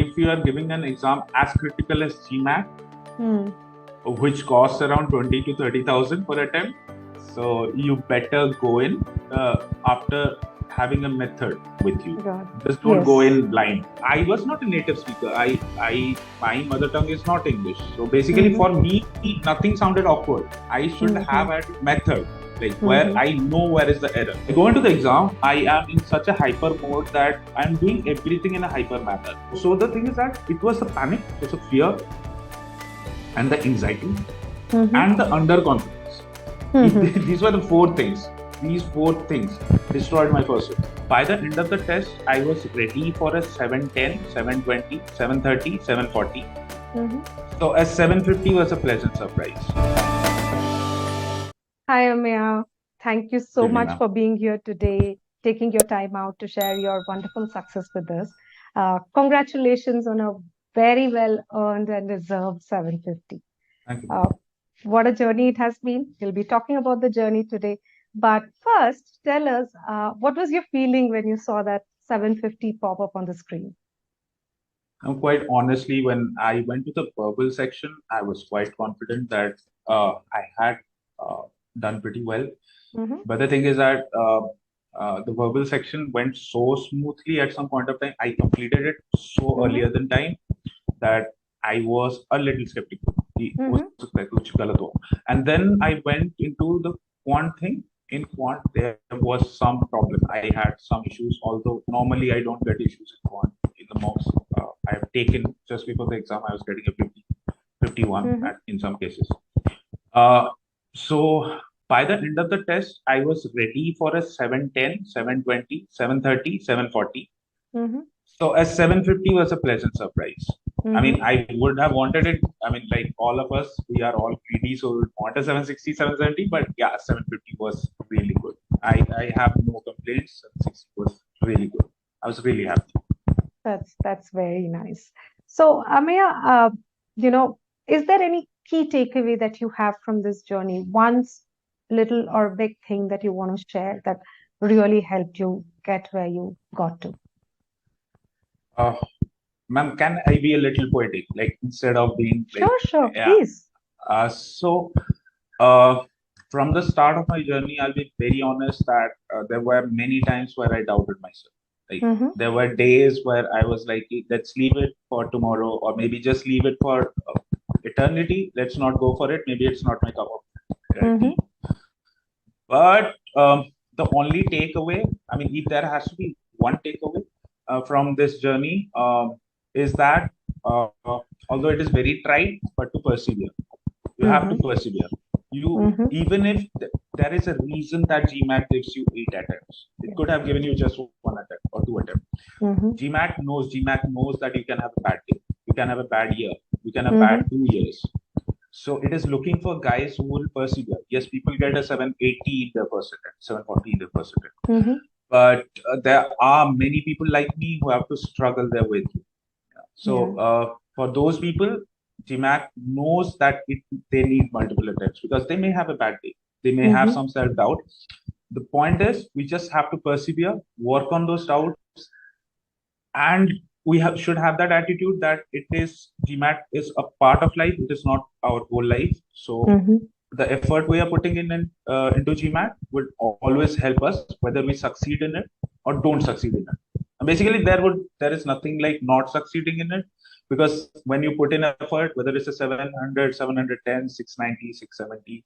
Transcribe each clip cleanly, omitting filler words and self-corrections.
if you are giving an exam as critical as GMAT, Hmm. which costs around 20 to 30,000 per attempt, so you better go in after having a method with you. Just don't go Yes. in blind. I was not a native speaker. My mother tongue is not English. So basically, for me, nothing sounded awkward. I should have a method, like where I know where is the error. I go into the exam, I am in such a hyper mode that I'm doing everything in a hyper manner. So the thing is that it was the panic, it was the fear, and the anxiety, and the underconfidence. These were the four things. These four things destroyed my pursuit. By the end of the test, I was ready for a 710, 720, 730, 740. So a 750 was a pleasant surprise. Hi, Amiya. Thank you so Good evening, much ma'am. for being here today, taking your time out to share your wonderful success with us. Congratulations on a very well earned and deserved 750. Thank you. What a journey it has been. We'll be talking about the journey today. But first, tell us, what was your feeling when you saw that 750 pop up on the screen? Quite honestly, when I went to the verbal section, I was quite confident that I had done pretty well. But the thing is that the verbal section went so smoothly at some point of time. I completed it so earlier than time that I was a little skeptical. And then I went into the quant thing. In quant, there was some problem. I had some issues, although normally I don't get issues in quant. In the mocks I have taken just before the exam, I was getting a 50, 51 in some cases. So by the end of the test, I was ready for a 710, 720, 730, 740. So a 750 was a pleasant surprise. I mean, I would have wanted it. I mean, like all of us, we are all greedy, so we would want a 760, 770. But yeah, 750 was really good. I have no complaints. 760 was really good. I was really happy. That's very nice. So, Amiya, is there any key takeaway that you have from this journey? One little or big thing that you want to share that really helped you get where you got to? Ma'am, can I be a little poetic? Like instead of being like, Sure, yeah. please. So from the start of my journey, I'll be very honest that there were many times where I doubted myself. Like there were days where I was like, let's leave it for tomorrow, or maybe just leave it for eternity. Let's not go for it. Maybe it's not my cup of tea. But the only takeaway, I mean, if there has to be one takeaway from this journey, is that although it is very tried, but to persevere. You have to persevere. Even if there is a reason that GMAT gives you 8 attempts, it could have given you just one attempt or two attempts. GMAT knows that you can have a bad day, you can have a bad year, you can have bad 2 years. So it is looking for guys who will persevere. Yes, people get a 780 in their first attempt, 740 in their first attempt. But there are many people like me who have to struggle their way through. So for those people, GMAT knows that they need multiple attempts because they may have a bad day. They may have some self-doubt. The point is, we just have to persevere, work on those doubts, and we should have that attitude that GMAT is a part of life. It is not our whole life. So the effort we are putting into GMAT would always help us, whether we succeed in it or don't succeed in it. And basically, there is nothing like not succeeding in it, because when you put in effort, whether it's a 700, 710, 690, 670,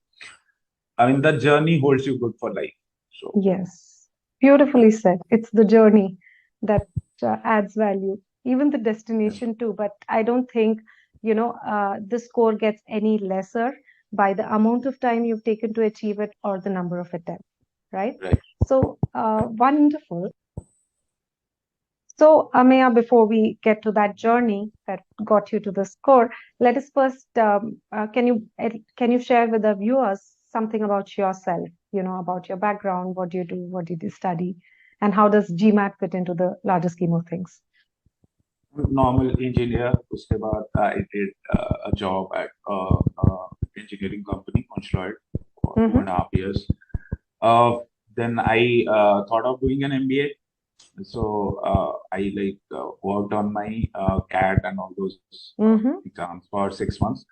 I mean, the journey holds you good for life. So yes, beautifully said. It's the journey that adds value, even the destination too. But I don't think, the score gets any lesser by the amount of time you've taken to achieve it or the number of attempts, right? So, wonderful. So, Amiya, before we get to that journey that got you to the score, let us first, can you share with the viewers something about yourself, about your background, what do you do, what did you study, and how does GMAT fit into the larger scheme of things? normal engineer. उसके बाद I did a job at engineering company, Constelloid, for 2.5 years. Then I thought of doing an MBA. So I worked on my CAT and all those Mm-hmm. exams for 6 months.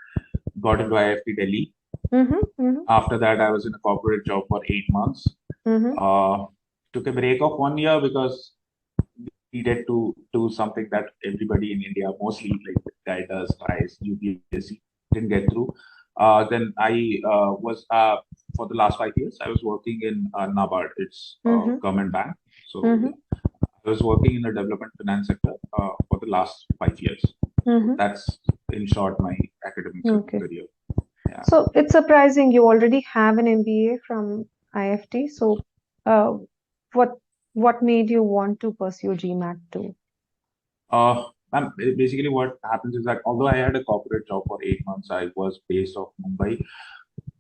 Got into IFT Delhi. Mm-hmm. Mm-hmm. After that, I was in a corporate job for 8 months. Mm-hmm. Took a break of 1 year because needed to do something that everybody in India, mostly like the guy does, tries UPSC, didn't get through. Then I was for the last 5 years, I was working in NABARD. It's a Mm-hmm. government bank. So Mm-hmm. yeah, I was working in the development finance sector for the last 5 years. So Mm-hmm. that's in short my academic Okay. career. Yeah. So it's surprising you already have an MBA from IFT. So, uh, what what made you want to pursue GMAT too? Basically, what happens is that although I had a corporate job for 8 months, I was based off Mumbai.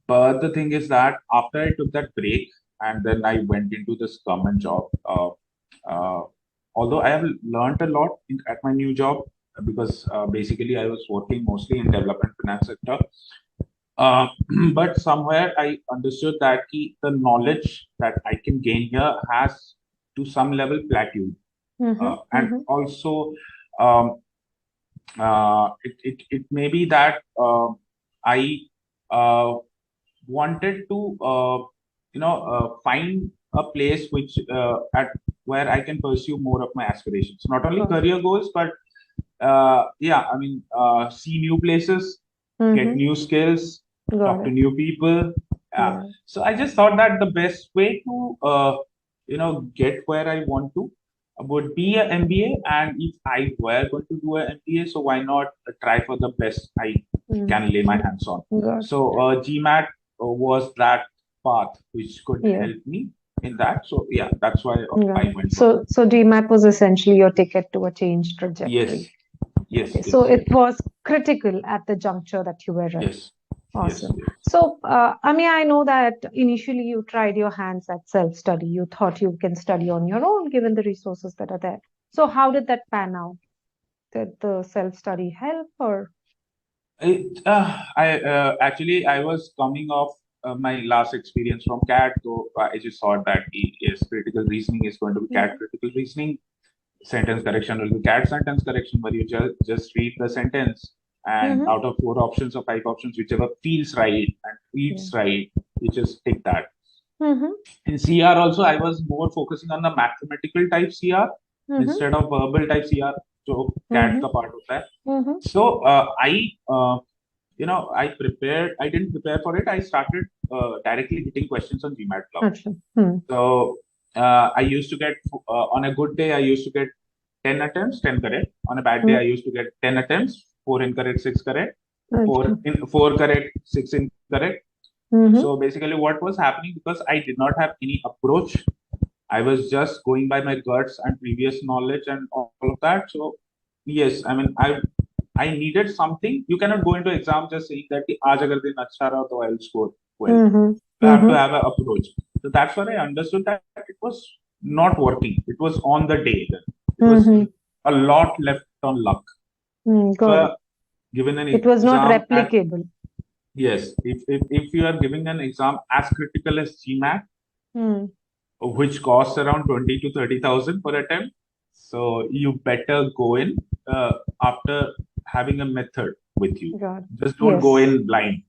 But the thing is that after I took that break and then I went into this government job, uh, although I have learned a lot at my new job because basically I was working mostly in development finance sector. Uh, but somewhere I understood that the knowledge that I can gain here has to some level plateaued. Mm-hmm. And Mm-hmm. also, um, it may be that I uh, wanted to find a place which at where I can pursue more of my aspirations, not only Got it. career goals, but yeah, I mean, see new places, get Mm-hmm. new skills, Got talk to it. new people. Yeah. So I just thought that the best way to get where I want to would be a MBA, and if I were going to do an MBA, so why not try for the best I can lay my Mm-hmm. hands on. Got it. So GMAT was that path which could Yeah. help me in that. So yeah, that's why Got I it. went for that. So GMAT was essentially your ticket to a change trajectory. Yes, yes, Okay. So yes, it was critical at the juncture that you were in. yes, yes, Awesome. yes. So, I know that initially you tried your hands at self-study. You thought you can study on your own given the resources that are there. So, how did that pan out? Did the self-study help or? I actually I was coming off my last experience from CAT, so I just thought that yes, critical reasoning is going to be CAT Mhm. critical reasoning. Sentence correction will be CAT sentence correction, where you just read the sentence and Mm-hmm. out of 4 options or 5 options, whichever feels right and Yeah. reads right, you just tick that. Mm-hmm. In CR also, I was more focusing on the mathematical type CR Mm-hmm. instead of verbal type CR. So CAT Mm-hmm. का part होता है. Mm-hmm. So I prepared. I didn't prepare for it. I started directly hitting questions on GMAT Club. Acha. Hmm. So I used to get on a good day, I used to get 10 attempts, 10 correct. On a bad day, I used to get 10 attempts, four incorrect, six correct, Acha. four correct, six incorrect. So Mm-hmm. basically, what was happening, because I did not have any approach, I was just going by my guts and previous knowledge and all of that. So yes, I mean, I needed something. You cannot go into exam just saying that कि आज अगर दिन अच्छा रहा तो I'll score well. Mm-hmm. You have to Mm-hmm. have an approach. So that's when I understood that it was not working. It was on the day. Then. It was Mm-hmm. a lot left on luck. Mm, So got it. given an It was not exam as replicable. yes, if you are giving an exam as critical as GMAT, Hmm. which costs around 20 to 30,000 per attempt. So you better go in after having a method with you. Got it. Just don't go Yes. in blind.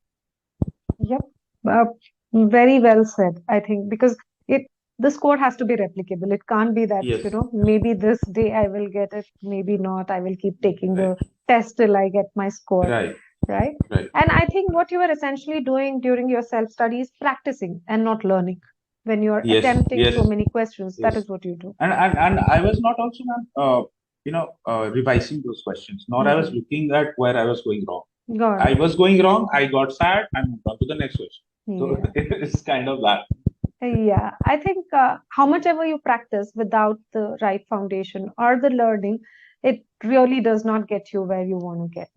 Yep. Uh, Very well said, I think, because it the score has to be replicable. It can't be that, Yes, maybe this day I will get it, maybe not. I will keep taking right, the test till I get my score, right, right? right. And I think what you are essentially doing during your self-study is practicing and not learning. When you are Yes, attempting yes, so many questions, that yes. is what you do. And I was not also revising those questions, nor I was Hmm. looking at where I was going wrong. Got I it. was going wrong. I got sad and moved on to the next question. So Yeah. it's kind of that. Yeah, I think how much ever you practice without the right foundation or the learning, it really does not get you where you want to get.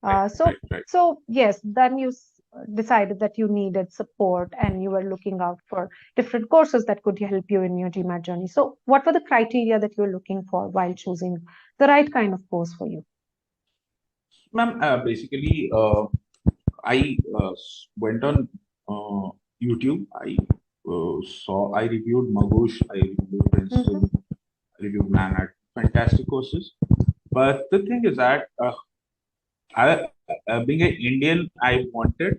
Right, Uh, right, so, right. so yes, then you decided that you needed support and you were looking out for different courses that could help you in your GMAT journey. So, what were the criteria that you were looking for while choosing the right kind of course for you? Ma'am, basically, I went on YouTube. I reviewed Magush, I reviewed Mm-hmm. Princeton, I reviewed Manhat. Fantastic courses. But the thing is that being an Indian, I wanted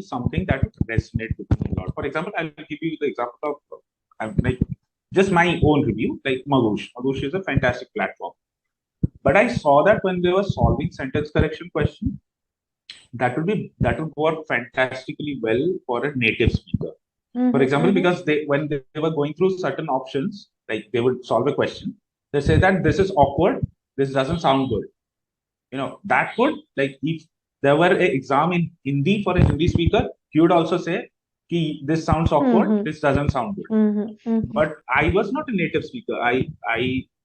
something that would resonate with me a lot. For example, I'll give you the example of like just my own review, like Magoosh. Magoosh is a fantastic platform. But I saw that when they were solving sentence correction question, that would work fantastically well for a native speaker. For example, because when they were going through certain options, like they would solve a question, they say that this is awkward, this doesn't sound good. That would, like, if there were an exam in Hindi for a Hindi speaker, he would also say, this sounds awkward, this doesn't sound good. But I was not a native speaker.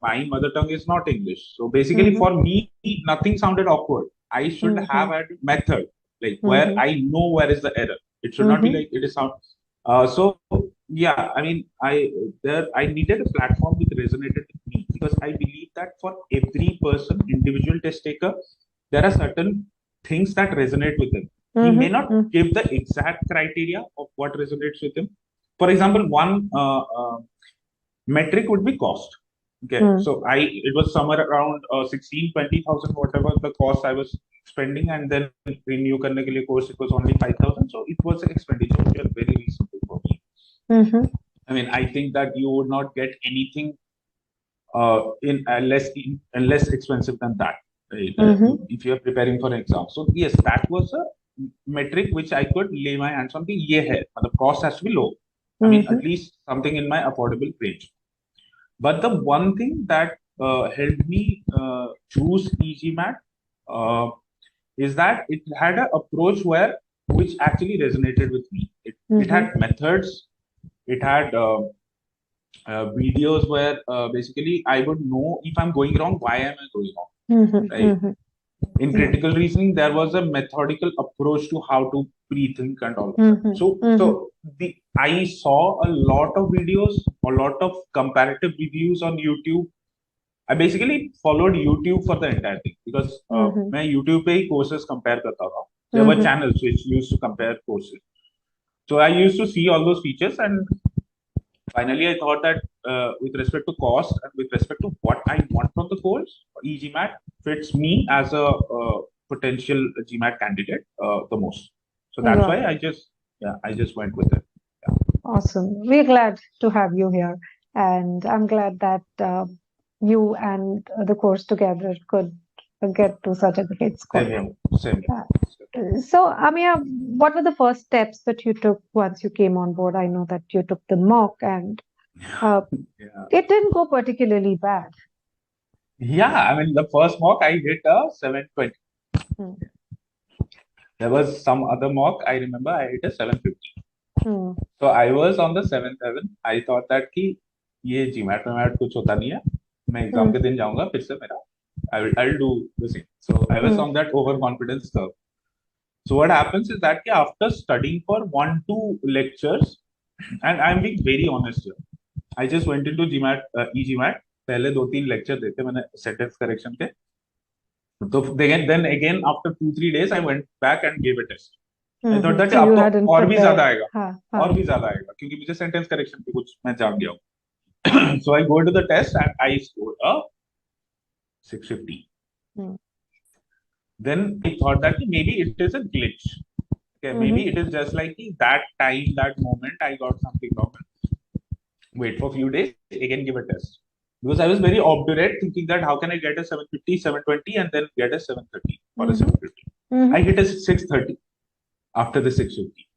My mother tongue is not English. So basically, for me, nothing sounded awkward. I should have a method, like where I know where is the error. It should not be like it is sound. So yeah, I mean, I needed a platform which resonated with me, because I believe that for every person, individual test taker, there are certain things that resonate with him. He may not give the exact criteria of what resonates with him. For example, one metric would be cost. Okay, so it was somewhere around 16-20,000, whatever the cost I was spending, and then renew karne ke liye course, it was only 5,000. So it was an expenditure which was very reasonable for me. I mean, I think that you would not get anything in less expensive than that, right? If you are preparing for an exam. So yes, that was a metric which I could lay my hands on. The cost has to be low. I mean, at least something in my affordable range. But the one thing that helped me choose e-GMAT is that it had an approach which actually resonated with me. It had methods. It had videos where basically I would know if I'm going wrong, why am I going wrong, right? In critical reasoning, there was a methodical approach to how to pre-think and all of that. So I saw a lot of videos, a lot of comparative reviews on YouTube. I basically followed YouTube for the entire thing, because मैं YouTube पे ही courses compare करता था. There were channels which used to compare courses. So I used to see all those features, and finally I thought that with respect to cost and with respect to what I want from the course, e-GMAT fits me as a potential GMAT candidate the most. So that's why I just went with it. Yeah. Awesome. We're glad to have you here, and I'm glad that you and the course together could get to such a great score. Same. So, Amiya, what were the first steps that you took once you came on board? I know that you took the mock, and it didn't go particularly bad. Yeah, I mean, the first mock I hit a 720. There was some other mock, I remember I hit a 750. So I was on the 7th. I thought that कि ये GMAT में कुछ होता नहीं है, मैं exam के दिन जाऊंगा फिर से मेरा I'll do the same. So I was on that overconfidence curve. So what happens is that after studying for 1-2 lectures, and I'm being very honest here, I just went into e-GMAT. पहले 2-3 lecture देते मैंने sentence correction के. So then again after 2-3 days I went back and gave a test. I thought that अब तो और भी ज्यादा आएगा क्योंकि मुझे सेंटेंस करेक्शन पे कुछ मैं जान गया हूँ. So I go to the test and I scored a 650. Then I thought that maybe it is a glitch. Okay, maybe it is just like that time, that moment I got something wrong. Wait for a few days, again give a test. Because I was very obdurate, thinking that how can I get a 750, 720 and then get a 730 or a 750. I hit a 630 after the 650.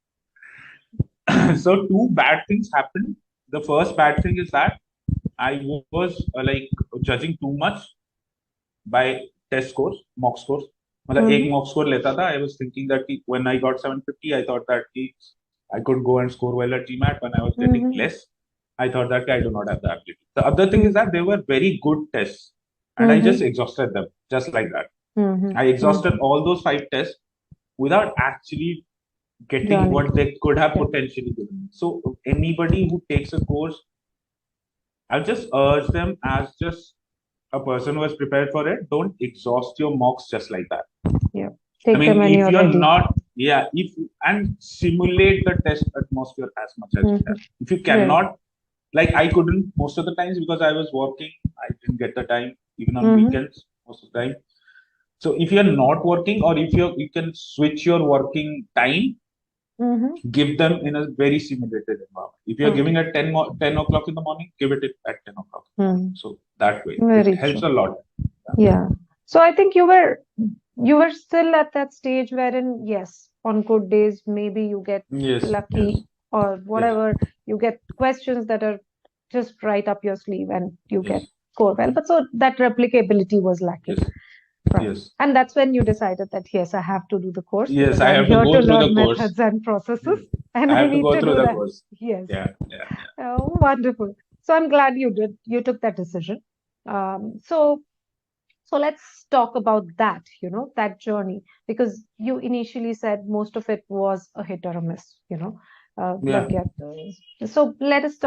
So 2 bad things happened. The first bad thing is that I was judging too much by test scores, mock scores. मतलब एक mock score लेता था. I was thinking that when I got 750, I thought that I could go and score well at GMAT. When I was getting less, I thought that I do not have the ability. The other thing is that they were very good tests, and I just exhausted them just like that. I exhausted all those 5 tests without actually getting what they could have potentially given. So anybody who takes a course, I'll just urge them as just a person who has prepared for it, don't exhaust your mocks just like that. Yeah. I mean, if you're not, and simulate the test atmosphere as much as you can. If you cannot, like I couldn't most of the times because I was working, I didn't get the time even on weekends. most of the time. So if you're not working, or if you can switch your working time, give them in a very simulated environment. If you're giving at 10 o'clock in the morning, give it at 10 o'clock. So that way, Very it helps true. a lot. Yeah. So I think you were still at that stage wherein, yes, on good days, maybe you get Yes, lucky yes, or yes, whatever, you get questions that are just right up your sleeve and you get yes, score well. But so that replicability was lacking. yes, Right. yes, And that's when you decided that, yes, I have to do the course yes. because I I'm have to here to go through learn the course. methods and processes Yes. and I I have to need go to through do the that. course. Yes. Yeah, yeah, yeah. Oh, wonderful. So I'm glad you did. You took that decision. So let's talk about that, that journey, because you initially said most of it was a hit or a miss, Yeah. like yeah. So let's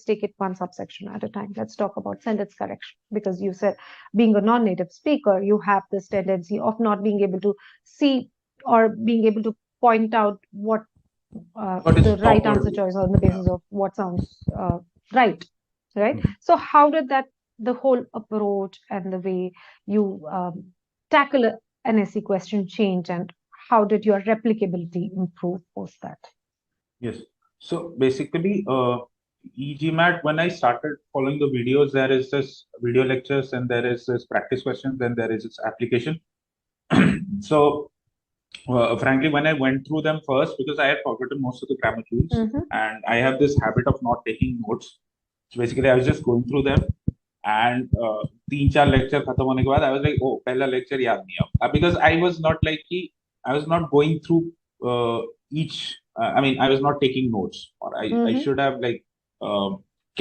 take it one subsection at a time. Let's talk about sentence correction, because you said being a non-native speaker, you have this tendency of not being able to see or being able to point out what What is the right proper? answer choice on the Yeah. basis of what sounds right, right? Mhm. So how did that the whole approach and the way you tackle an SE question change, and how did your replicability improve post that? Yes. So basically, e-GMAT, when I started following the videos, there is this video lectures and there is this practice questions, then there is its application. So, frankly, when I went through them first, because I had forgotten most of the grammar rules, Mm-hmm. and I have this habit of not taking notes. So basically, I was just going through them, and तीन चार lecture खत्म होने के बाद I was like, oh, पहला lecture याद नहीं अब, because I was not like कि I was not going through each. I mean, I was not taking notes, or I Mm-hmm. should have like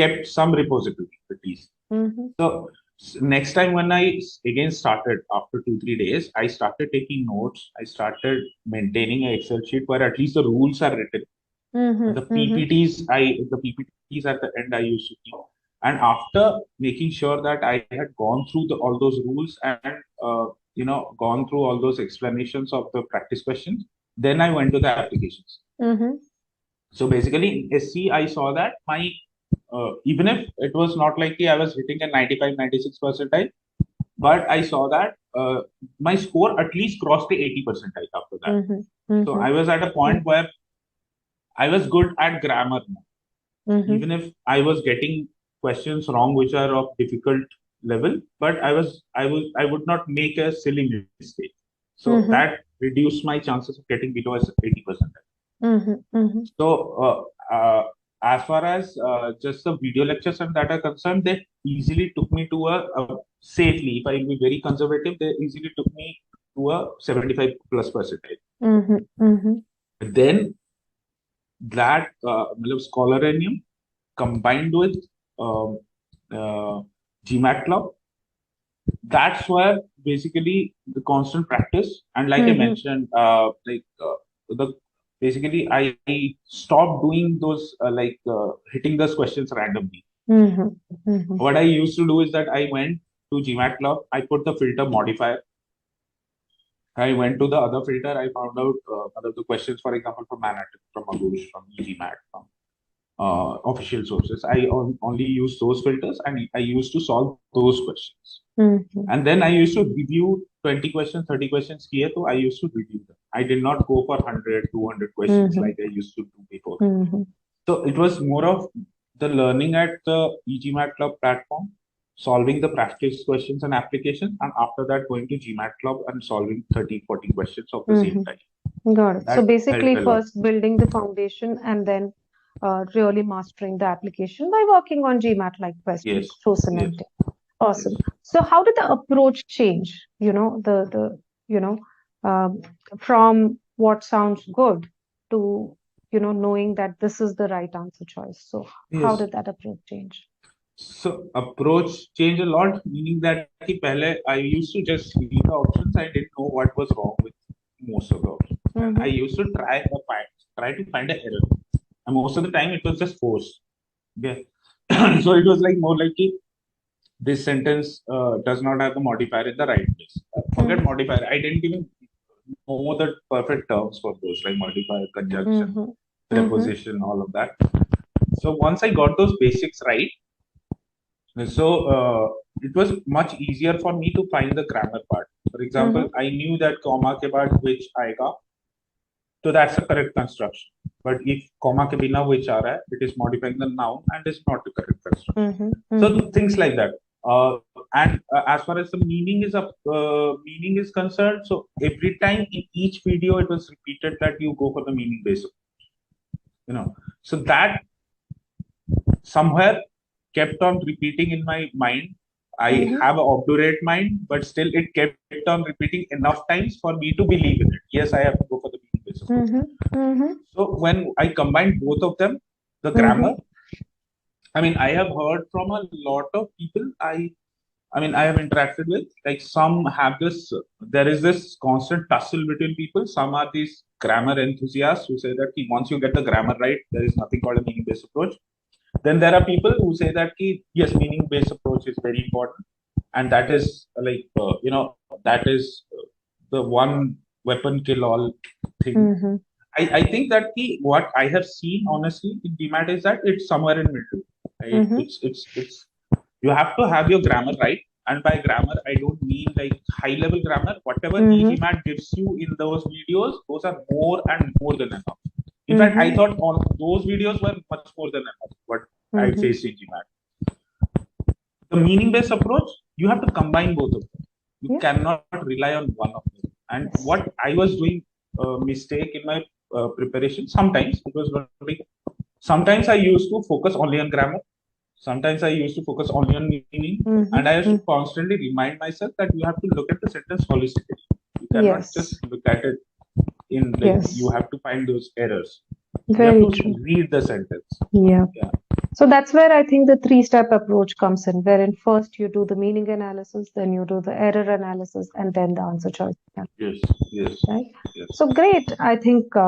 kept some repository at least. Mm-hmm. So next time when I again started after 2 3 days, I started taking notes. I started maintaining an Excel sheet where at least the rules are written. Mm-hmm. The Mm-hmm. PPTs at the end I used to keep. And after making sure that I had gone through all those rules and gone through all those explanations of the practice questions, then I went to the applications. Mm-hmm. So basically, in SC, I saw that my even if it was not like I was hitting a 95, 96 percentile, but I saw that my score at least crossed the 80 percentile after that. Mm-hmm. So Mm-hmm. I was at a point where I was good at grammar now. Mm-hmm. Even if I was getting questions wrong, which are of difficult level, but I would not make a silly mistake. So that Mm-hmm. reduced my chances of getting below as 80%. Mm-hmm. Mm-hmm. So as far as just the video lectures and that are concerned, they easily took me to a safely, if I will be very conservative, they easily took me to a 75 plus percentile. Mm-hmm. Mm-hmm. Then that scholaranium combined with um, GMAT club, that's where basically the constant practice, and like I Mm-hmm. mentioned, the basically I stopped doing those hitting those questions randomly. Mm-hmm. Mm-hmm. What I used to do is that I went to GMAT club, I put the filter modifier, I went to the other filter, I found out other the questions, for example, from Manhattan, from Agush, from e-GMAT, from official sources. I only use those filters, and I used to solve those questions. Mm-hmm. And then I used to review 20 questions, 30 questions here, so I used to review them. I did not go for 100, 200 questions Mm-hmm. like I used to do before. Mm-hmm. So it was more of the learning at the e-GMAT Club platform, solving the practice questions and applications, and after that going to GMAT Club and solving 30, 40 questions of the same Mm-hmm. type. Got it. So That helped basically, a lot. first building the foundation and then really mastering the application by working on GMAT-like questions Yes, through yes, semantic. Awesome. yes. So how did the approach change? The you know um, from what sounds good to knowing that this is the right answer choice. So how Yes. did that approach change? So approach change a lot, meaning that कि पहले I used to just read the options. I didn't know what was wrong with most of the options, and I Mm-hmm. used to try to find an error. And most of the time, it was just forced. Okay, so it was like more like कि this sentence does not have the modifier in the right place. Forget modifier. I didn't even know the perfect terms for those, like modifier, conjunction, Mm-hmm. Mm-hmm. preposition, all of that. So once I got those basics right, So it was much easier for me to find the grammar part. For example, Mm-hmm. I knew that comma ke baad which aayega, so that's a correct construction. But if comma ke bina which aa raha hai, it is modifying the noun and is not the correct construction. Mm-hmm. So Mm-hmm. things like that. And as far as the meaning is concerned, so every time in each video it was repeated that you go for the meaning based, so that somewhere kept on repeating in my mind. I Mm-hmm. have an obdurate mind, but still it kept on repeating enough times for me to believe in it. Yes, I have to go for the meaning based approach. Mm-hmm. Mm-hmm. So when I combined both of them, the Mm-hmm. grammar, I mean, I have heard from a lot of people I have interacted with, like some have this, there is this constant tussle between people. Some are these grammar enthusiasts who say that once you get the grammar right, there is nothing called a meaning based approach. Then there are people who say that yes, meaning based approach is very important, and that is that is the one weapon kill all thing. Mm-hmm. I think that what I have seen honestly in GMAT is that it's somewhere in middle. Right? Mm-hmm. It's you have to have your grammar right, and by grammar I don't mean like high level grammar. Whatever Mm-hmm. e-GMAT gives you in those videos, those are more and more than enough. In fact, I Mm-hmm. thought all those videos were much more than enough. What I Mm-hmm. faced in GMAT. The meaning based approach, you have to combine both of them. You Yeah. cannot rely on one of them. And Yes. what I was doing mistake in my preparation, sometimes it was like sometimes I used to focus only on grammar. Sometimes I used to focus only on meaning, and I used to Mm-hmm. constantly remind myself that you have to look at the sentence holistically. You cannot just Yes. look at it in like you Yes. have to find those errors. You have Very to true. read the sentence. Yeah. Yeah. So that's where I think the three-step approach comes in, wherein first you do the meaning analysis, then you do the error analysis, and then the answer choice analysis, Yes. Yes. right? Yes. So great. I think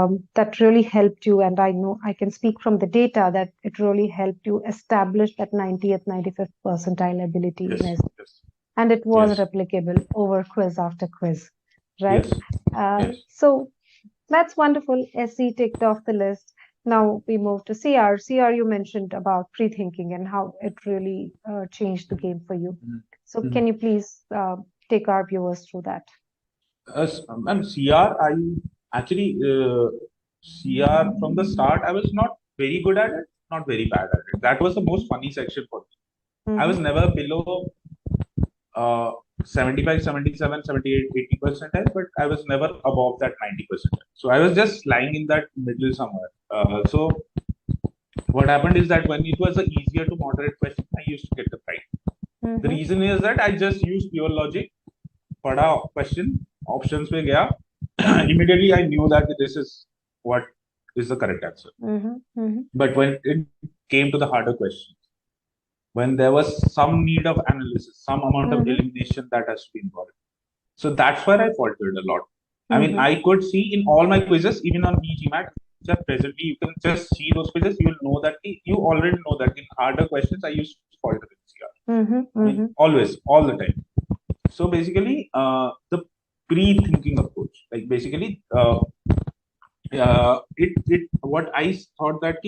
that really helped you, and I know I can speak from the data that it really helped you establish that 90th, 95th percentile ability Yes. in S, Yes. and it was Yes. replicable over quiz after quiz, right? Yes. Yes. So that's wonderful. SE ticked off the list. Now we move to CR. CR, you mentioned about pre-thinking and how it really changed the game for you. So Mhm. can you please take our viewers through that? And CR, I actually CR from the start, I was not very good at it, not very bad at it. That was the most funny section for me. I Mm-hmm. was never below uh, 75, 77, 78, 80 percentile, but I was never above that 90 percentile. So I was just lying in that middle somewhere. So what happened is that when it was an easier to moderate question, I used to get the right. The Mm-hmm. reason is that I just used pure logic, पढ़ा question, options पे गया, immediately I knew that this is what is the correct answer. Mm-hmm. Mm-hmm. But when it came to the harder questions, when there was some need of analysis, some amount of Mm-hmm. elimination that has to be involved. So that's where I faltered a lot. I mean, Mm-hmm. I could see in all my quizzes, even on e-GMAT, which are presently, you can just see those quizzes, you will know that you already know that in harder questions, I used to falter in CR. Mm-hmm. I mean, Mm-hmm. always, all the time. So basically, the pre-thinking approach, like basically, it what I thought that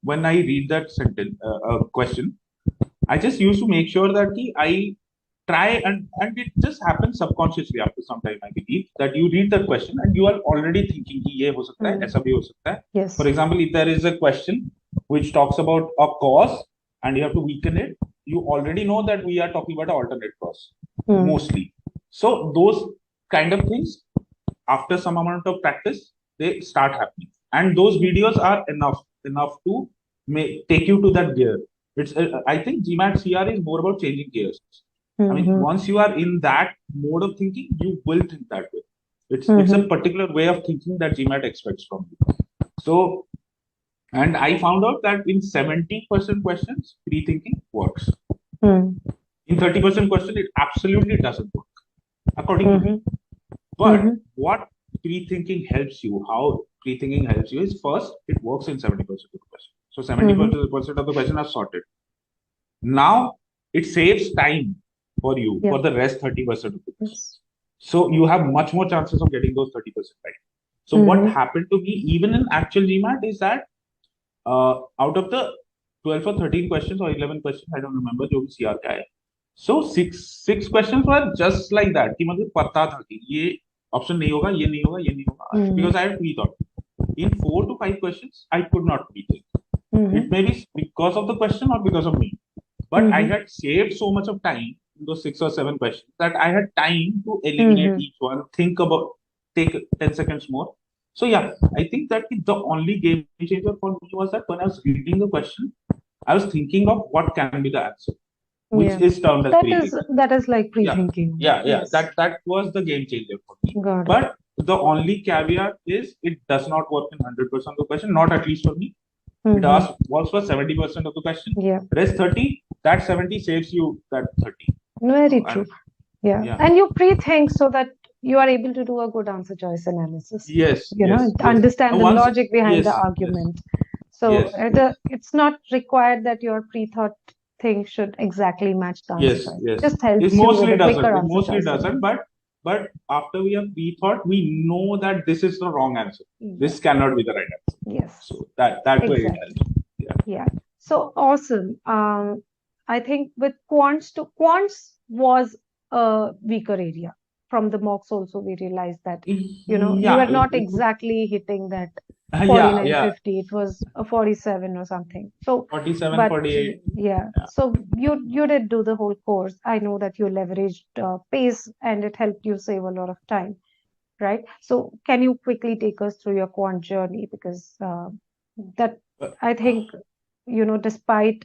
when I read that sentence question, I just used to make sure that I try and it just happens subconsciously after some time. I believe that you read that question and you are already thinking कि ये हो सकता है, Mm. ऐसा भी हो सकता है. For Yes. example, if there is a question which talks about a cause and you have to weaken it, you already know that we are talking about an alternate cause Mm. mostly. So those kind of things, after some amount of practice, they start happening, and those videos are enough to take you to that gear. It's I think GMAT CR is more about changing gears. I mean, Mm-hmm. once you are in that mode of thinking, you will think that way. It's a Mm-hmm. particular way of thinking that GMAT expects from you. So, and I found out that in 70% questions, pre-thinking works. Mm. In 30% question, it absolutely doesn't work, according to Mm-hmm. me. But Mm-hmm. what pre-thinking helps you, how pre-thinking helps you is first, it works in 70% of the question. So Mm-hmm. 70% of the question are sorted. Now it saves time for you Yeah. for the rest 30% of the Yes. questions. So you have much more chances of getting those 30% right. So what Mm-hmm. happened to me, even in actual GMAT, is that out of the 12 or 13 questions or 11 questions, I don't remember, जो भी CR का है. So six questions were just like that कि मुझे पता था कि ये option नहीं होगा, ये नहीं होगा, ये नहीं होगा, because I had pre-thought. In 4 to 5 questions, I could not pre-think. It may be because of the question or because of me, but I had saved so much of time in those 6 or 7 questions that I had time to eliminate each one, think about, take 10 seconds more. So yeah, I think that the only game changer for me was that when I was reading the question, I was thinking of what can be the answer, which Yeah. is termed as pre-thinking. That is like Yeah, pre-thinking. yeah. Yes. That was the game changer for me. Got it. But the only caveat is it does not work in 100% of the question, not at least for me. It works for 70% of the question. Yeah. Rest 30, that 70 saves you that 30. Very true. Yeah. And you pre-think so that you are able to do a good answer choice analysis. Yes. You know, understand the logic behind the argument. So it's not required that your pre-thought thing should exactly match the answer choice. Yes. Just helps It you mostly with a quicker doesn't. It answer mostly choice. doesn't. But after we have pre-thought, we know that this is the wrong answer. This cannot be the right answer. Yes. So that way it helps. Yeah. So awesome. I think with quants was a weaker area. From the mocks also we realized that you were not exactly hitting that 49, 50. It was a 47 or something. So 47, 48. Yeah. So you did do the whole course. I know that you leveraged pace and it helped you save a lot of time, right? So can you quickly take us through your quant journey, because that I think despite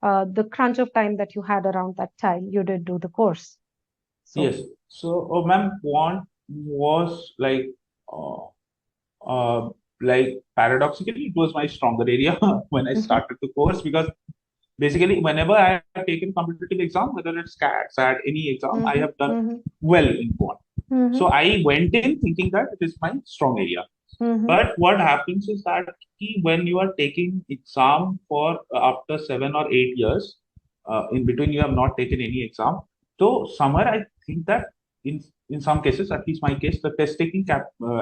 the crunch of time that you had around that time, you did do the course. So, yes. So, ma'am, quant was like paradoxically, it was my stronger area when I started the course, because basically whenever I have taken competitive exam, whether it's CAT, SAT, any exam, I have done well in quant. So I went in thinking that it is my strong area. But what happens is that when you are taking exam for after 7 or 8 years, in between you have not taken any exam. So somewhere I think that in some cases, at least my case, the test taking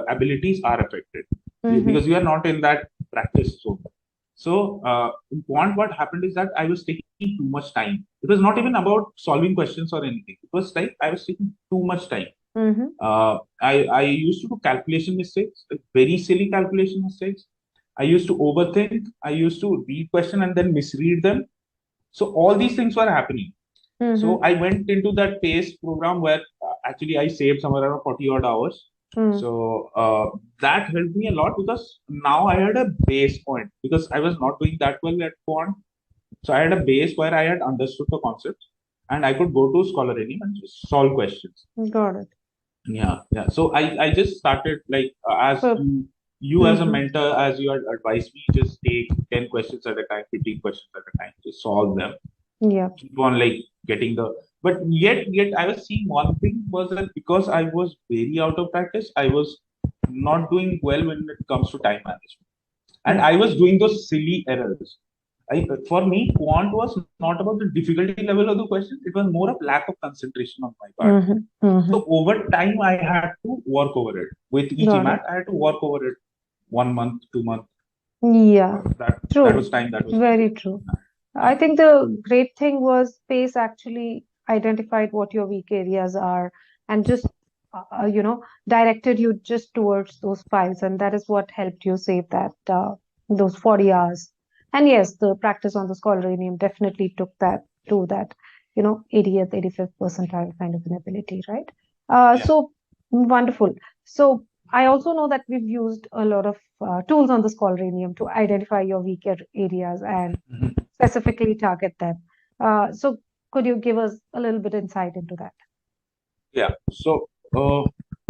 abilities are affected because you are not in that practice zone. So in quant, what happened is that I was taking too much time. It was not even about solving questions or anything. It was like I was taking too much time. I used to do calculation mistakes, like very silly calculation mistakes. I used to overthink. I used to read question and then misread them. So all these things were happening. So I went into that PACE program where actually I saved somewhere around 40 odd hours. So that helped me a lot because now I had a base point, because I was not doing that well at quant. So I had a base where I had understood the concept and I could go to Scholarly and just solve questions. Got it. Yeah. So I just started like as you as a mentor, as you had advised me, just take 10 questions at a time, 15 questions at a time, just solve them. Yeah. Keep on like getting but yet I was seeing one thing was that because I was very out of practice, I was not doing well when it comes to time management. And I was doing those silly errors. For me, quant was not about the difficulty level of the questions. It was more of lack of concentration on my part. So over time, I had to work over it. With e-GMAT, I had to work over it 1 month, 2 months. Yeah, true. That was time. That was very true. I think the great thing was PACE actually identified what your weak areas are and just directed you just towards those files, and that is what helped you save that those 40 hours. And yes, the practice on the Scholarinium definitely took that to that 80th, 85th percentile kind of an ability, right? So wonderful. So I also know that we've used a lot of tools on the Scholarinium to identify your weaker areas and specifically target them. So could you give us a little bit insight into that? Yeah. So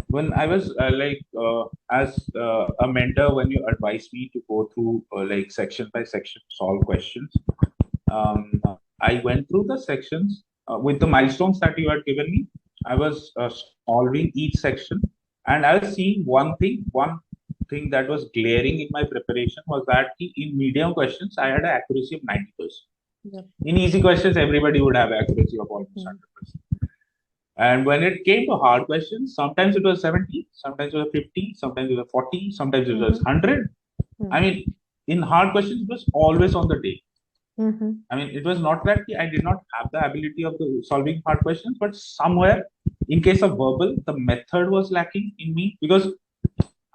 when I was as a mentor, when you advised me to go through like section by section solve questions, I went through the sections with the milestones that you had given me. I was solving each section, and I was seeing one thing that was glaring in my preparation was that in medium questions I had an accuracy of 90%. In easy questions, everybody would have accuracy of almost 100%. And when it came to hard questions, sometimes it was 70, sometimes it was 50, sometimes it was 40, sometimes it was 100. I mean, in hard questions, it was always on the day. Mm-hmm. I mean, it was not that I did not have the ability of the solving hard questions, but somewhere, in case of verbal, the method was lacking in me because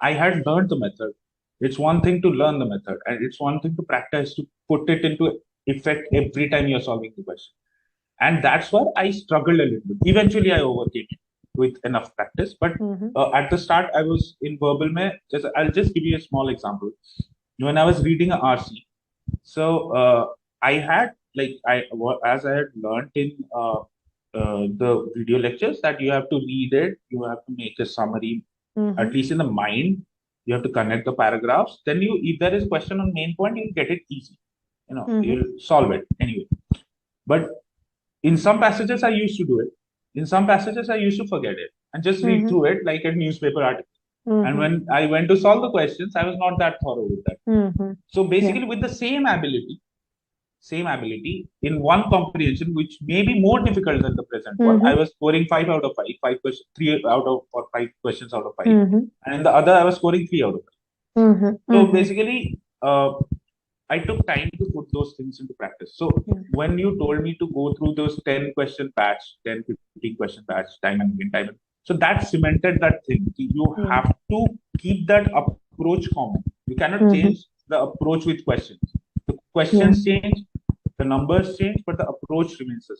I had learned the method. It's one thing to learn the method, and it's one thing to practice to put it into effect every time you're solving the question. And that's where I struggled a little bit. Eventually, I overcame it with enough practice. But Mm-hmm. at the start, I was in verbal. I'll just give you a small example. When I was reading a RC, so I had as I had learned in the video lectures that you have to read it, you have to make a summary, Mm-hmm. at least in the mind. You have to connect the paragraphs. Then if there is a question on main point, you'll get it easy. Mm-hmm. You'll solve it anyway. But in some passages, I used to do it. In some passages, I used to forget it and just read Mm-hmm. through it like a newspaper article. And Mm-hmm. when I went to solve the questions, I was not that thorough with that. Mm-hmm. So Yeah. basically, with the same ability in one comprehension, which may be more difficult than the present one, I Mm-hmm. was scoring 5 out of 5, 5 questions, 3 out of 5 questions out of 5, Mm-hmm. and in the other, I was scoring 3 out of 5. Mm-hmm. So Mm-hmm. basically, I took time to put those things into practice. So Yeah. when you told me to go through those 10 question batch, 10, 15 question batch, time and again, time and so that cemented that thing. You Yeah. have to keep that approach common. You cannot change Mm-hmm. the approach with questions. The Yeah. questions change, the numbers change, but the approach remains the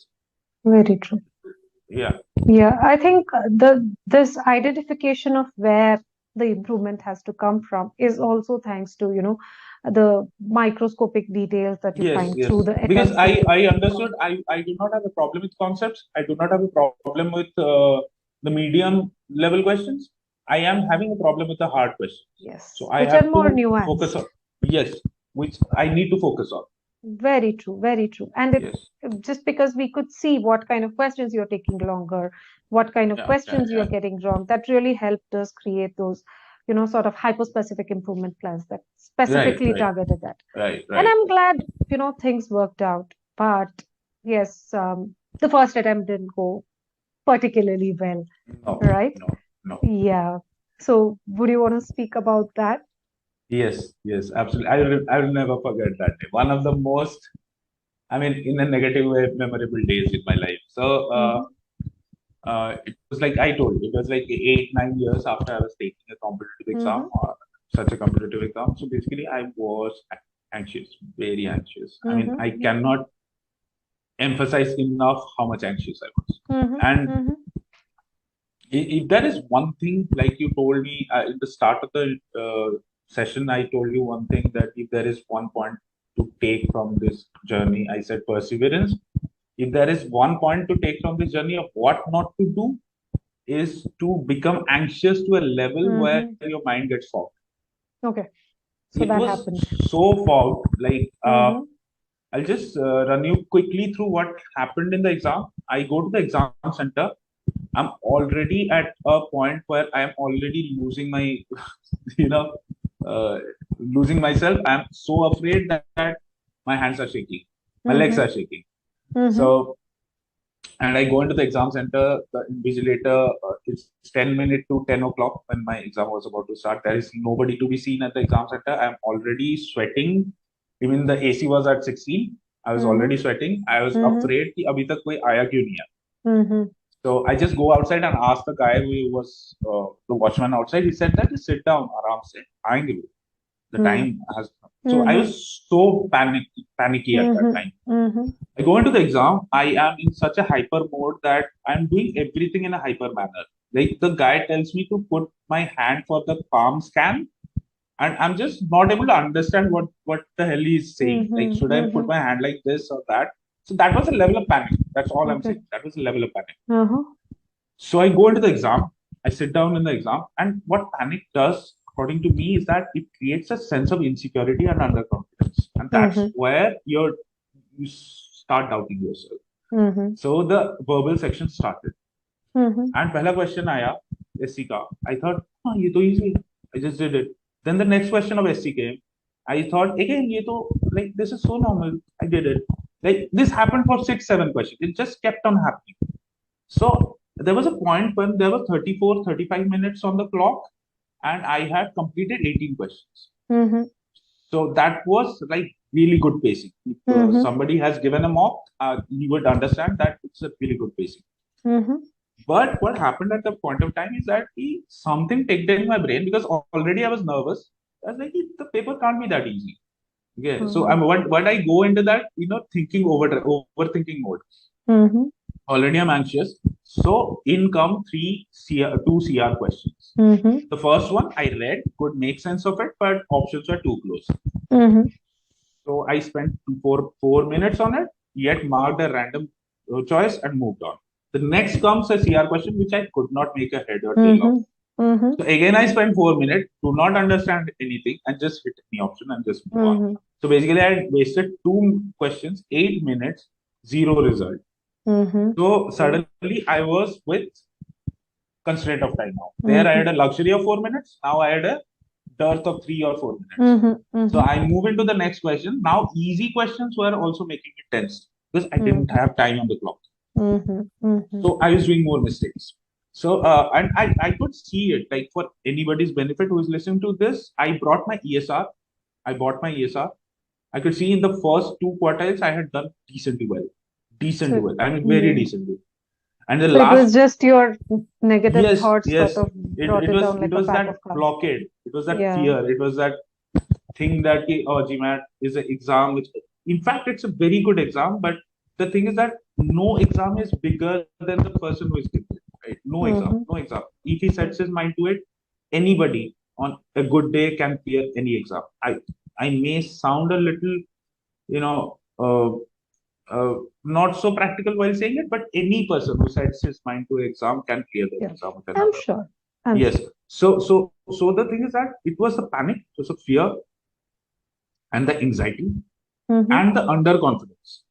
Very true. same. Yeah. Yeah, I think the this identification of where the improvement has to come from is also thanks to, the microscopic details that you Yes, find yes. through the Because attempts that you I perform. understood I do not have a problem with concepts. I do not have a problem with the medium level questions. I am having a problem with the hard questions. So Yes, I which are have more to focus nuanced. on yes, which I need to focus on. Very true, very true. And it Yes. just because we could see what kind of questions you're taking longer, what kind of Yeah, yeah, questions you're yeah. getting wrong, that really helped us create those, sort of hyper-specific improvement plans that Right, specifically right, targeted that. right, And right. I'm glad, things worked out. But yes, the first attempt didn't go particularly well, No, right? no, no. Yeah. So would you want to speak about that? Yes, yes, absolutely. I will never forget that day. One of the most, I mean, in a negative way, memorable days in my life. So Mm-hmm. it was like I told you, it was like 8, 9 years after I was taking a competitive exam Mm-hmm. or such a competitive exam. So basically, I was anxious, very anxious. I mean, Mm-hmm. I cannot emphasize enough how much anxious I was. Mm-hmm. And Mm-hmm. if there is one thing, like you told me in the start of the session, I told you one thing that if there is one point to take from this journey, I said perseverance. If there is one point to take from this journey of what not to do, is to become anxious to a level where Mm-hmm. your mind gets fogged. Okay. So It that was happened. so fogged. Like, Mm-hmm. I'll just run you quickly through what happened in the exam. I go to the exam center. I'm already at a point where I am already losing my, you know, uh, losing myself. I'm so afraid that my hands are shaking, my legs are Mm-hmm. shaking. Mm-hmm. So and I go into the exam center. The invigilator, it's 10 minutes to 10 o'clock when my exam was about to start. There is nobody to be seen at the exam center. I'm already sweating. Even the AC was at 16. I was Mm-hmm. already sweating. I was Mm-hmm. afraid कि अभी तक कोई आया क्यों नहीं है. Mm-hmm. So I just go outside and ask the guy who was the watchman outside. He said that just sit down, आराम से आएंगे वो. The time has come. So I Mm-hmm. was so panicky at that Mm-hmm. time. Mm-hmm. I go into the exam, I am in such a hyper mode that I'm doing everything in a hyper manner. Like the guy tells me to put my hand for the palm scan, and I'm just not able to understand what the hell he's saying. Like, Mm-hmm. should I put Mm-hmm. my hand like this or that? So that was a level of panic. That's all I'm Okay. saying. That was a level of panic. Uh-huh. So I go into the exam, I sit down in the exam, and what panic does, according to me, is that it creates a sense of insecurity and underconfidence, and that's Mm-hmm. where you start doubting yourself. Mm-hmm. So the verbal section started, Mm-hmm. and पहला question आया SC का. I thought, ये तो easy. I just did it. Then the next question of SC came. I thought again, ये तो like this is so normal. I did it. Like this happened for 6, 7 questions. It just kept on happening. So there was a point when there were 34, 35 minutes on the clock, and I had completed 18 questions. Mm-hmm. So that was like really good pacing. If Mm-hmm. somebody has given a mock, you would understand that it's a really good pacing. Mm-hmm. But what happened at the point of time is that something ticked in my brain because already I was nervous. I was like, the paper can't be that easy. Okay, so Mm-hmm. what I go into that, thinking overthinking mode. Mm-hmm. Already I'm anxious. So in come two CR questions. Mm-hmm. The first one I read, could make sense of it, but options were too close. Mm-hmm. So I spent 4 minutes on it, yet marked a random choice and moved on. The next comes a CR question which I could not make a head or tail of. Mm-hmm. Mm-hmm. So again, I spent 4 minutes, do not understand anything, and just hit the option and just move on. Mm-hmm. So basically, I wasted 2 questions, 8 minutes, zero result. Mm-hmm. So suddenly, I was with constraint of time now. There, I Mm-hmm. had a luxury of 4 minutes. Now I had a dearth of 3 or 4 minutes. Mm-hmm. So Mm-hmm. I move into the next question. Now, easy questions were also making it tense because I didn't have time on the clock. Mm-hmm. Mm-hmm. So I was doing more mistakes. So and I could see it, like, for anybody's benefit who is listening to this. I brought my ESR. I bought my ESR. I could see in the first two quartiles I had done decently well. So Decently well. I mean, very yeah. decently. And the So it was last, just your negative yes, thoughts sort yes, of it, brought it it was down it like a was pack that of cards. blockade. It was that Yeah. fear. It was that thing that GMAT is an exam. Which, in fact, it's a very good exam. But the thing is that no exam is bigger than the person who is giving it. Right? No exam. Mm-hmm. No exam. If he sets his mind to it, anybody on a good day can clear any exam. I may sound a little, you know, not so practical while saying it, but any person who sets his mind to an exam can clear the Yeah. exam with I'm another. sure. I'm Yes. sure. So the thing is that it was the panic, it was the fear and the anxiety Mm-hmm. and the underconfidence.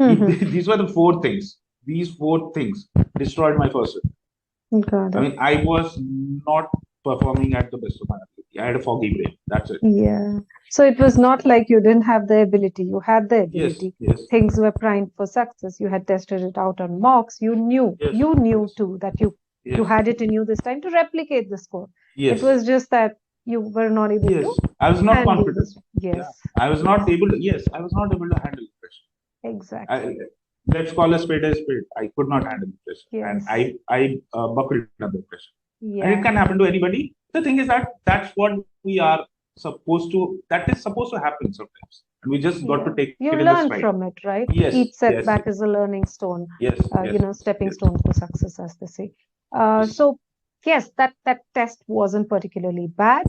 Mm-hmm. These were the four things. These four things destroyed my first year. Got I it. mean, I was not performing at the best of my ability. I had a foggy brain. That's it. Yeah. So it was not like you didn't have the ability. You had the Yes, ability. yes, Things were primed for success. You had tested it out on mocks. You knew. yes, You knew yes, too that you yes, had it in you this time to replicate the score. It yes, was just that you were not able yes. to I was not handle confident. this. Yeah, Yes. I was not Yes. able to. Yes, I was not able to handle pressure. Exactly. I, let's call a spade. I could not handle pressure, and Yes. I buckled under pressure. And it can Yeah. happen to anybody. The thing is that that's what we are supposed to. That is supposed to happen sometimes, and we just got to Yeah. take it in You the learn stride. from it, right? Yes, Each yes, setback is a learning stone, yes, yes, stepping yes, stone to success, as they say. yes, So yes, that test wasn't particularly bad.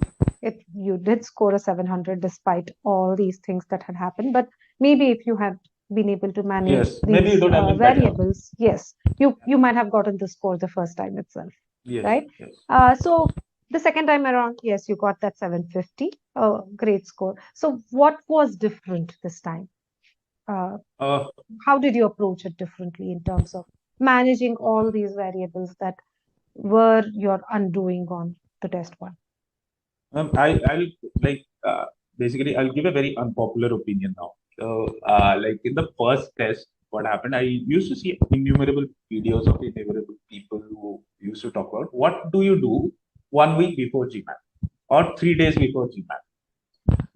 You did score a 700 despite all these things that had happened. But maybe if you had been able to manage yes. Maybe it these would have been better. variables, yes, you might have gotten the score the first time itself, Yes, right? yes. So the second time around, yes, you got that 750, great score. So what was different this time? Uh, Uh, how did you approach it differently in terms of managing all these variables that were your undoing on the test one? I'll like basically I'll give a very unpopular opinion now. So like in the first test, what happened? I used to see innumerable videos of innumerable people who used to talk about what do you do 1 week before GMAT or 3 days before GMAT.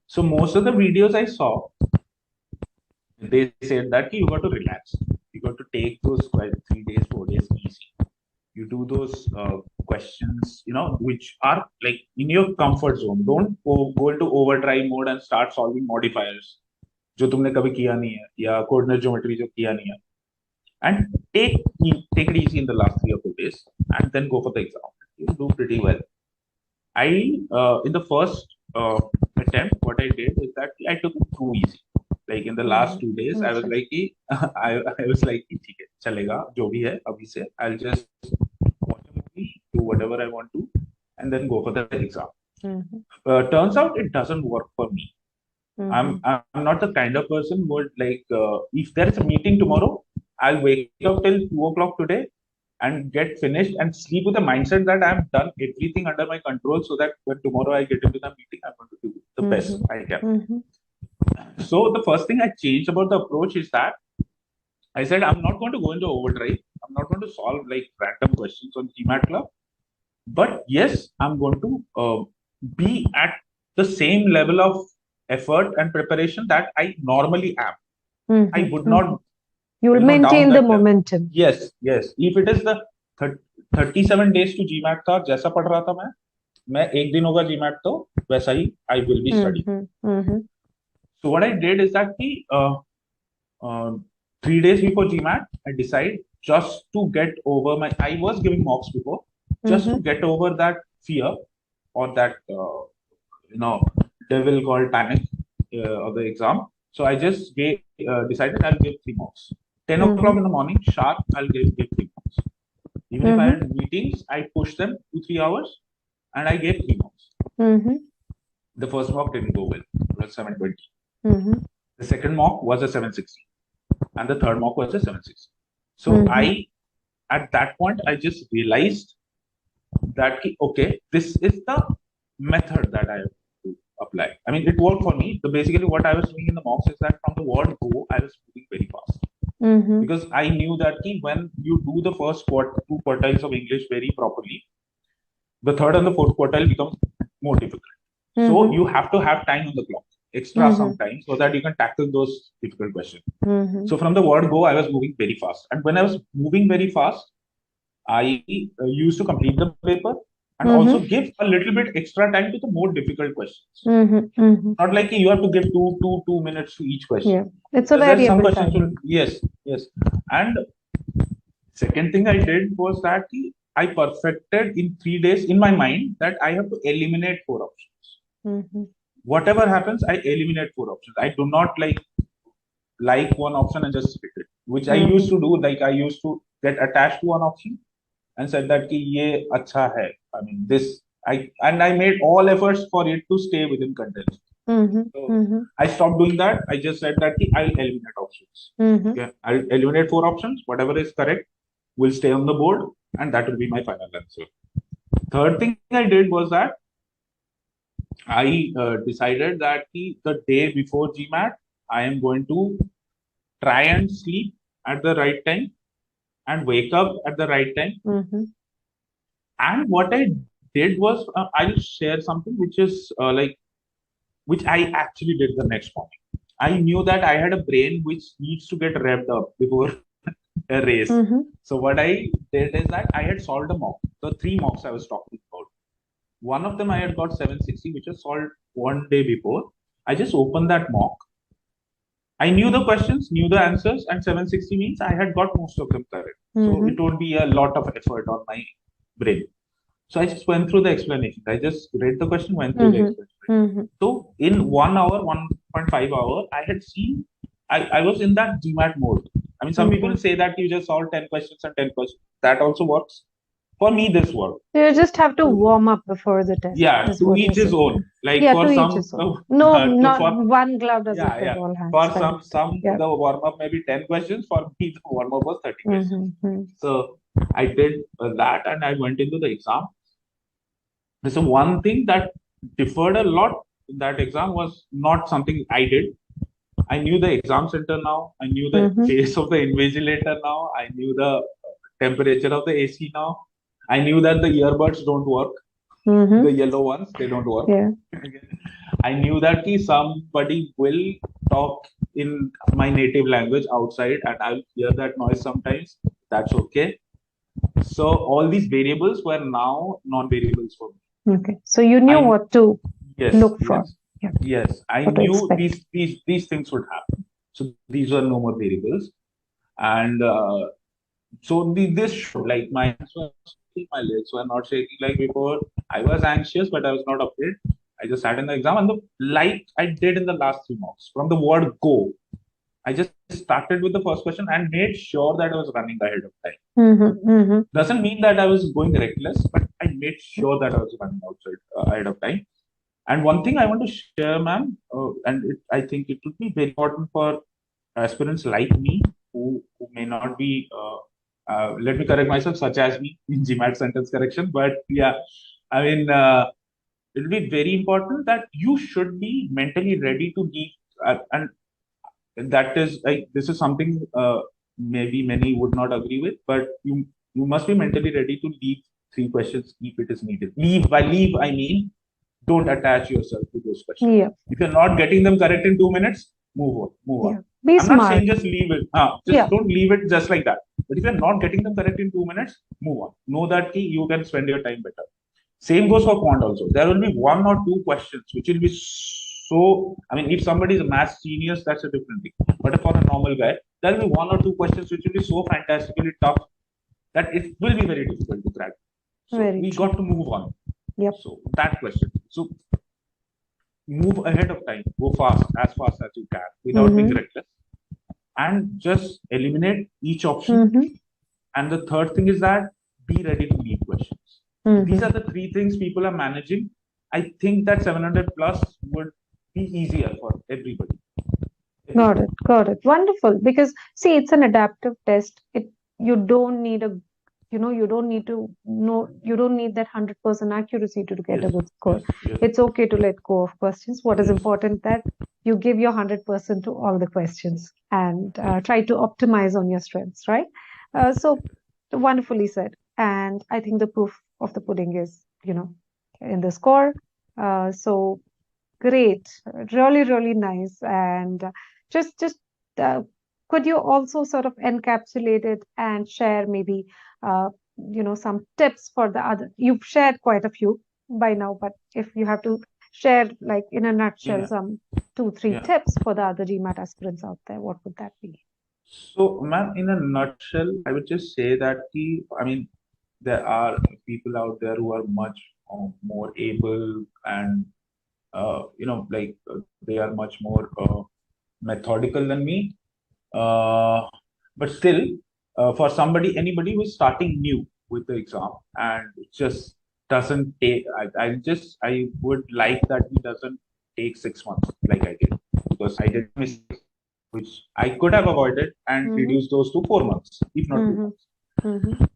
So most of the videos I saw, they said that you got to relax. You got to take those 3 days, 4 days easy. You do those questions, which are like in your comfort zone. Don't go into overdrive mode and start solving modifiers जो तुमने कभी किया नहीं है या coordinate geometry जो किया नहीं है, and take it easy in the last 3 or 4 days and then go for the exam. You do pretty well. I in the first attempt, what I did is that I took it too easy. Like in the last Mhm. 2 days, I was Okay. like, I was like, ठीक है, चलेगा, जो भी है, अभी से, I'll just watch a movie, do whatever I want to, and then go for the exam. Mhm. Turns out it doesn't work for me. Mhm. I'm not the kind of person who would like if there is a meeting tomorrow, I'll wake up till 2 o'clock today and get finished and sleep with the mindset that I've done everything under my control so that when tomorrow I get into the meeting, I'm going to do the best Mhm. I can. Mhm. So the first thing I changed about the approach is that I said I'm not going to go into overdrive. I'm not going to solve like random questions on GMAT Club. But yes, I'm going to be at the same level of effort and preparation that I normally am. I would Mm-hmm. not, You will down maintain the that level. momentum. Yes, yes. If it is the 37 days to GMAT था, जैसा पढ़ रहा था मैं एक दिन होगा GMAT तो वैसा ही I will be studying. So what I did is that uh, 3 days before GMAT, I decided just to get over I was giving mocks before, just to get over that fear or that, devil called panic of the exam. So I just decided I'll give 3 mocks. 10 o'clock in the morning, sharp, I'll give 3 mocks. Even if I had meetings, I pushed them 2-3 hours and I gave 3 mocks. The first mock didn't go well. It was 720. The second mock was a 760. And the third mock was a 760. So at that point, I just realized that, okay, this is the method that I have to apply. I mean, it worked for me. So basically, what I was doing in the mocks is that from the word go, I was moving very fast. Because I knew that when you do the first 2 quartiles of English very properly, the third and the fourth quartile becomes more difficult. So you have to have time on the clock, extra some time, so that you can tackle those difficult questions. So from the word go, I was moving very fast. And when I was moving very fast, I used to complete the paper and also give a little bit extra time to the more difficult questions. Not like you have to give two minutes to each question. Yeah, it's a variable time. Yes. And second thing I did was that I perfected in 3 days in my mind that I have to eliminate 4 options. Whatever happens, I eliminate 4 options. I do not like one option and just pick it, which I used to do. Like I used to get attached to one option and said that ki ye acha hai. I mean this. I made all efforts for it to stay within context. So I stopped doing that. I just said that I'll eliminate options. Okay, I'll eliminate 4 options. Whatever is correct will stay on the board, and that will be my final answer. Third thing I did was that I decided that the day before GMAT, I am going to try and sleep at the right time and wake up at the right time. And what I did was, I'll share something which is which I actually did the next morning. I knew that I had a brain which needs to get revved up before a race. So what I did is that I had solved a mock, the 3 mocks I was talking about. One of them I had got 760, which was solved one day before. I just opened that mock. I knew the questions, knew the answers, and 760 means I had got most of them correct. So it would be a lot of effort on my brain. So I just went through the explanation. I just read the question, went through the explanation. So in 1 hour, 1.5 hour, I had seen, I was in that GMAT mode. I mean, some people say that you just solve 10 questions and 10 questions. That also works. For me, this worked. You just have to warm up before the test. Yeah, to each his own. Like yeah, for to some, each his own. No, not one glove doesn't fit all hands. For some, the warm up may be 10 questions. For me, the warm up was 30 questions. So I did that, and I went into the exam. So one thing that differed a lot in that exam was not something I did. I knew the exam center now. I knew the face of the invigilator now. I knew the temperature of the AC now. I knew that the earbuds don't work. The yellow ones, they don't work. Yeah. I knew that somebody will talk in my native language outside, and I'll hear that noise sometimes. That's okay. So all these variables were now non-variables for me. Okay. So you knew what to look for. Yeah. Yes, I knew these things would happen. So these were no more variables, and so this showed like my hands were shaking, my legs were not shaking like before. I was anxious, but I was not afraid. I just sat in the exam, and like I did in the last 3 mocks, from the word go, I just started with the first question and made sure that I was running ahead of time. Doesn't mean that I was going reckless, but I made sure that I was running ahead of time. And one thing I want to share, ma'am, I think it would be very important for aspirants like me who may not be, let me correct myself, such as me in GMAT sentence correction. But yeah, I mean, it will be very important that you should be mentally ready to give, and that is like, this is something maybe many would not agree with, but you must be mentally ready to leave 3 questions if it is needed. By leave, I mean don't attach yourself to those questions. Yeah. If you're not getting them correct in 2 minutes, move on. Yeah. Be I'm not saying smart. just leave it. Don't leave it just like that. But if you're not getting them correct in 2 minutes, move on. Know that you can spend your time better. Same goes for quant also. There will be one or two questions which will be so. I mean, if somebody is a math genius, that's a different thing. But for a normal guy, there will be one or two questions which will be so fantastically tough that it will be very difficult to crack. So Very we true. got to move on. Yep. So that question. So move ahead of time. Go as fast as you can, without being reckless, and just eliminate each option. And the third thing is that be ready to leave questions. These are the three things people are managing. I think that 700 plus would be easier for everybody. Got it. Got it. Wonderful. Because see, it's an adaptive test. You don't need you don't need to know, you don't need that 100% accuracy to get a good score. It's okay to let go of questions. What is important that you give your 100% to all the questions and try to optimize on your strengths, right? So wonderfully said. And I think the proof of the pudding is, in the score. So great, really, really nice. And just uh, could you also sort of encapsulate it and share maybe some tips for the other? You've shared quite a few by now, but if you have to share like in a nutshell some 2, 3 tips for the other GMAT aspirants out there, what would that be? So, ma'am, in a nutshell, I would just say that there are people out there who are much more able and they are much more methodical than me. But still, for anybody who is starting new with the exam and just doesn't take, I would like that he doesn't take 6 months like I did, because I did mistakes which I could have avoided and reduced those to 4 months, if not 2 months.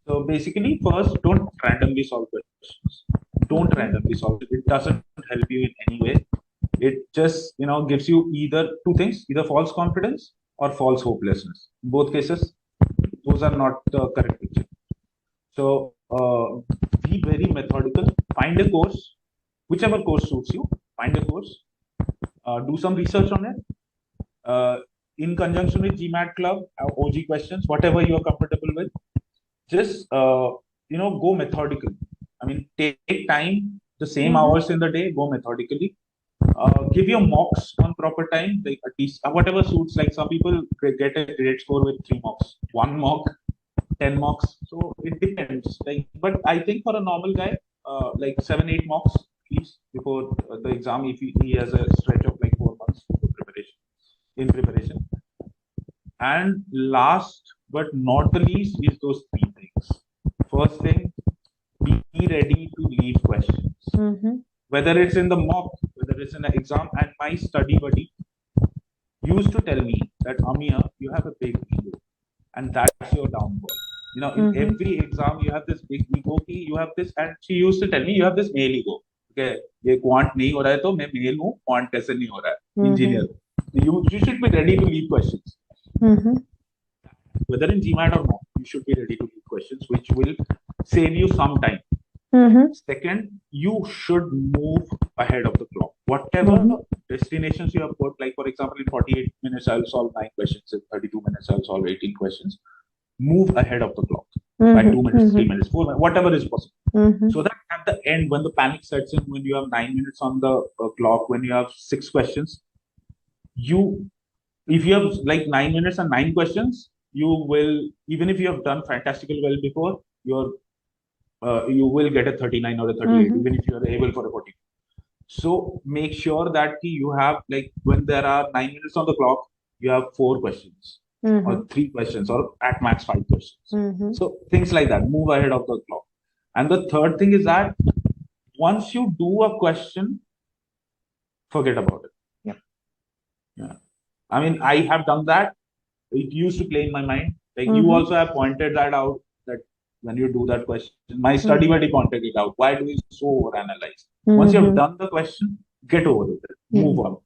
So basically, first, don't randomly solve questions. Don't randomly solve it. It doesn't help you in any way. It just gives you either two things: either false confidence or false hopelessness. In both cases, those are not the correct picture. So be very methodical. Find a course, whichever course suits you. Find a course. Do some research on it. In conjunction with GMAT Club, OG questions, whatever you are comfortable with. Just go methodical. I mean, take time, the same hours in the day. Go methodically. Give your mocks on proper time, like at least whatever suits. Like some people get a great score with 3 mocks, 1 mock, 10 mocks. So it depends. But I think for a normal guy, like 7, 8 mocks at least before the exam, if he has a stretch of like 4 months for preparation. And last but not the least is those three things. First thing, be ready to leave questions. Whether it's in the mock, whether it's in an exam. And my study buddy used to tell me that, Amiya, you have a big ego, and that's your downfall. In every exam, you have this big ego. You have this, and she used to tell me, you have this male ego. Okay, ये quant नहीं हो रहा है तो मैं male हूँ, quant कैसे नहीं हो रहा है, engineer. You should be ready to leave questions. Whether in GMAT or not, you should be ready to leave questions, which will save you some time. Second, you should move ahead of the clock. Whatever destinations you have put, like for example, in 48 minutes, I'll solve 9 questions. In 32 minutes, I'll solve 18 questions. Move ahead of the clock by 2 minutes, 3 minutes, 4 minutes, whatever is possible. So that at the end, when the panic sets in, when you have 9 minutes on the clock, when you have 6 questions, if you have like 9 minutes and 9 questions, you will, even if you have done fantastically well before, you will get a 39 or a 38, even if you are able for a 40. So make sure that you have, like, when there are 9 minutes on the clock, you have 4 questions or 3 questions or at max 5 questions. So things like that, move ahead of the clock. And the third thing is that once you do a question, forget about it. Yeah. I mean, I have done that. It used to play in my mind. Like you also have pointed that out, that when you do that question, my study buddy pointed it out. Why do we so overanalyze? Once you have done the question, get over it. Move on.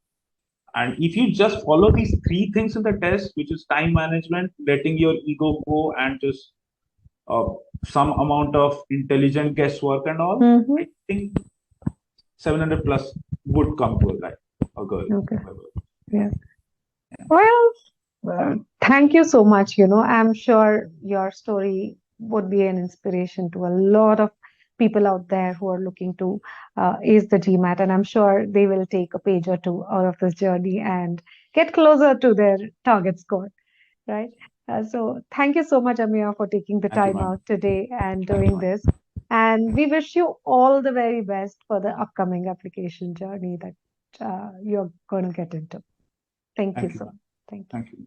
And if you just follow these 3 things in the test, which is time management, letting your ego go, and just some amount of intelligent guesswork and all, I think 700 plus would come to a guy or girl. Okay. Whoever. Yeah. Well, thank you so much. I'm sure your story would be an inspiration to a lot of people out there who are looking to ace the GMAT, and I'm sure they will take a page or two out of this journey and get closer to their target score, right? So thank you so much, Amiya, for taking the Thank you, time man. out today and Thank you, doing man. this. And we wish you all the very best for the upcoming application journey that you're going to get into. Thank you Thank you, so man. much. Thank you. Thank you.